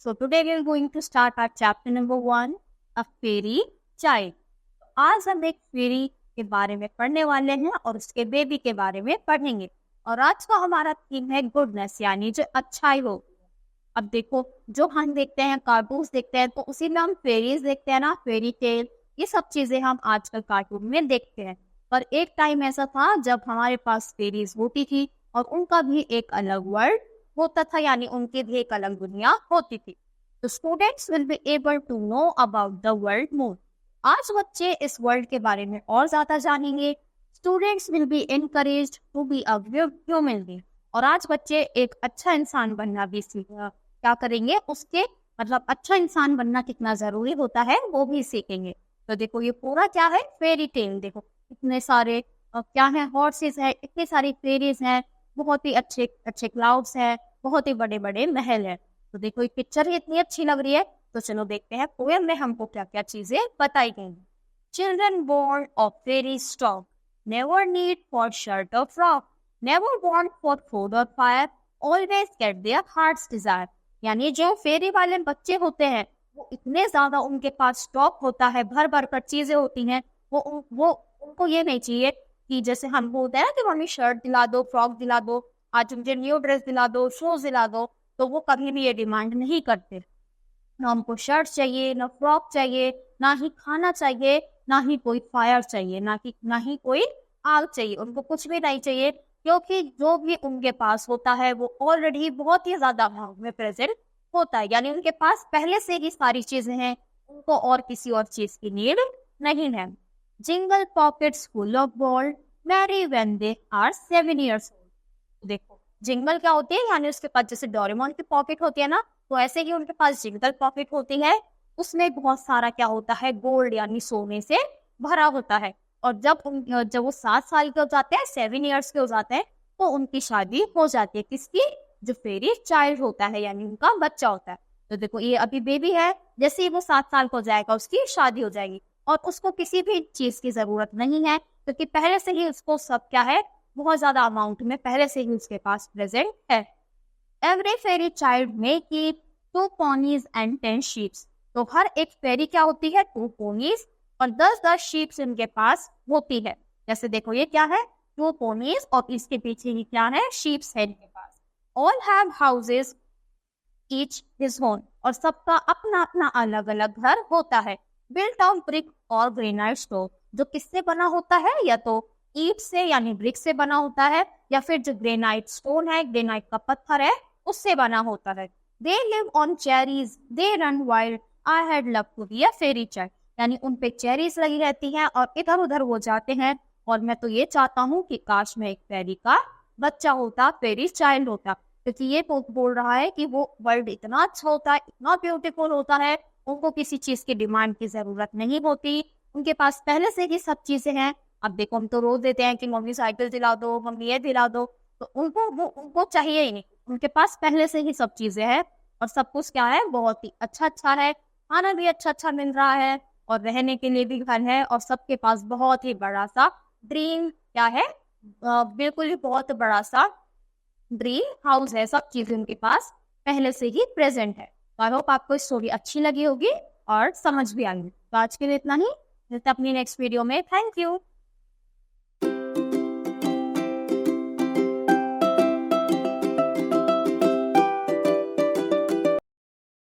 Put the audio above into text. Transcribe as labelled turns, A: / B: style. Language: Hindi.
A: So today we are going to start our chapter number 1, A Fairy Child. आज हम एक फेरी के बारे में पढ़ने वाले हैं और उसके बेबी के बारे में पढ़ेंगे। और आज का हमारा थीम है गुडनेस, यानी जो अच्छाई हो। अब देखो, जो हम देखते हैं कार्टून्स देखते हैं तो उसी में हम फेरीज देखते हैं ना, फेरी टेल, ये सब चीजें हम आजकल कार्टून में देखते हैं। पर एक टाइम ऐसा था जब हमारे पास फेरीज होती थी और उनका भी एक अलग वर्ल्ड होता था, यानी उनकी भी एक अलग दुनिया होती थी। तो students will be able to know about the world more. आज बच्चे इस वर्ल्ड के बारे में और ज्यादा जानेंगे। Students will be encouraged to be a human being. और आज बच्चे एक अच्छा इंसान बनना भी क्या करेंगे, उसके मतलब अच्छा इंसान बनना कितना जरूरी होता है वो भी सीखेंगे। तो देखो, ये पूरा क्या है, फेरी टेल। देखो इतने सारे क्या है, हॉर्सेस है, इतनी सारी फेरीज हैं, बहुत ही अच्छे अच्छे क्लाउड्स हैं, बहुत ही बड़े बड़े महल है। तो देखो, ये पिक्चर ही इतनी अच्छी लग रही है। तो चलो देखते हैं पोएम में हमको क्या क्या चीजें बताई गई। Children born of fairy stock never need for shirt or frock, never want for food or fire, always get their heart's desire. यानी जो फेरी वाले बच्चे होते हैं वो इतने ज्यादा उनके पास स्टॉक होता है, भर भर कर चीजें होती हैं। वो उनको ये नहीं चाहिए कि जैसे हम बोलते हैं ना कि मम्मी शर्ट दिला दो, फ्रॉक दिला दो, आज मुझे न्यू ड्रेस दिला दो, शूज दिला दो, तो वो कभी भी ये डिमांड नहीं करते। ना हमको शर्ट चाहिए, ना फ्रॉक चाहिए, ना ही खाना चाहिए, ना ही कोई फायर चाहिए, ना ही कोई आग चाहिए। उनको कुछ भी नहीं चाहिए, क्योंकि जो भी उनके पास होता है वो ऑलरेडी बहुत ही ज्यादा अमाउंट में प्रेजेंट होता है। यानी उनके पास पहले से ही सारी चीजें हैं, उनको और किसी और चीज की नीड नहीं है। Jingle pockets full of gold, marry when they are 7 years old। देखो, जिंगल क्या होती है, यानी उसके पास जैसे डोरेमोन की पॉकेट होती है ना, तो ऐसे ही उनके पास जिंगल पॉकेट होती है। उसमें बहुत सारा क्या होता है, गोल्ड यानी सोने से भरा होता है। और जब वो 7 साल के हो जाते हैं, 7 years के हो जाते हैं, तो उनकी शादी हो जाती है। किसकी? जो फेरी चाइल्ड होता है, यानी उनका बच्चा होता है। तो देखो, ये अभी बेबी है, जैसे ही वो 7 साल का हो जाएगा उसकी शादी हो जाएगी और उसको किसी भी चीज की जरूरत नहीं है, क्योंकि पहले से ही उसको सब क्या है, बहुत ज्यादा अमाउंट में पहले से ही उसके पास प्रेजेंट है। एवरी फेरी चाइल्ड में कीप 2 ponies and 10 sheep। तो हर एक फेरी क्या होती है, 2 ponies और 10 sheep इनके पास होती है। जैसे देखो, ये क्या है, 2 ponies और इसके पीछे ही क्या है, sheep है इनके पास। All have houses each his own. और सबका अपना अपना अलग अलग घर होता है। बिल्ट ऑफ ब्रिक और ग्रेनाइट स्टोन। जो किससे बना होता है, या तो ईट से यानी ब्रिक से बना होता है, या फिर जो ग्रेनाइट स्टोन है, ग्रेनाइट का पत्थर है, उससे बना होता है। They live on cherries, they run wild, I had love to be a fairy child. यानी उन पे चेरीज लगी रहती हैं और इधर उधर वो जाते हैं, और मैं तो ये चाहता हूँ कि काश मैं एक फेरी का बच्चा होता, फेरी चाइल्ड होता। क्योंकि ये बोल रहा है कि वो वर्ल्ड इतना अच्छा होता है, इतना ब्यूटीफुल होता है, उनको किसी चीज की डिमांड की जरूरत नहीं होती, उनके पास पहले से ही सब चीजें हैं। अब देखो, हम तो रोज देते हैं कि मम्मी साइकिल दिला दो, मम्मी ये दिला दो, तो उनको चाहिए ही नहीं, उनके पास पहले से ही सब चीजें हैं और सब कुछ क्या है, बहुत ही अच्छा अच्छा है। खाना भी अच्छा अच्छा मिल रहा है और रहने के लिए भी घर है, और सबके पास बहुत ही बड़ा सा ड्रीम क्या है, बिल्कुल ही बहुत बड़ा सा ड्रीम हाउस है। सब चीजें उनके पास पहले से ही प्रेजेंट है। तो आई होप आपको स्टोरी अच्छी लगी होगी और समझ भी आएगी। तो आज के लिए इतना ही, मिलते हैं अपनी नेक्स्ट वीडियो में। Thank you.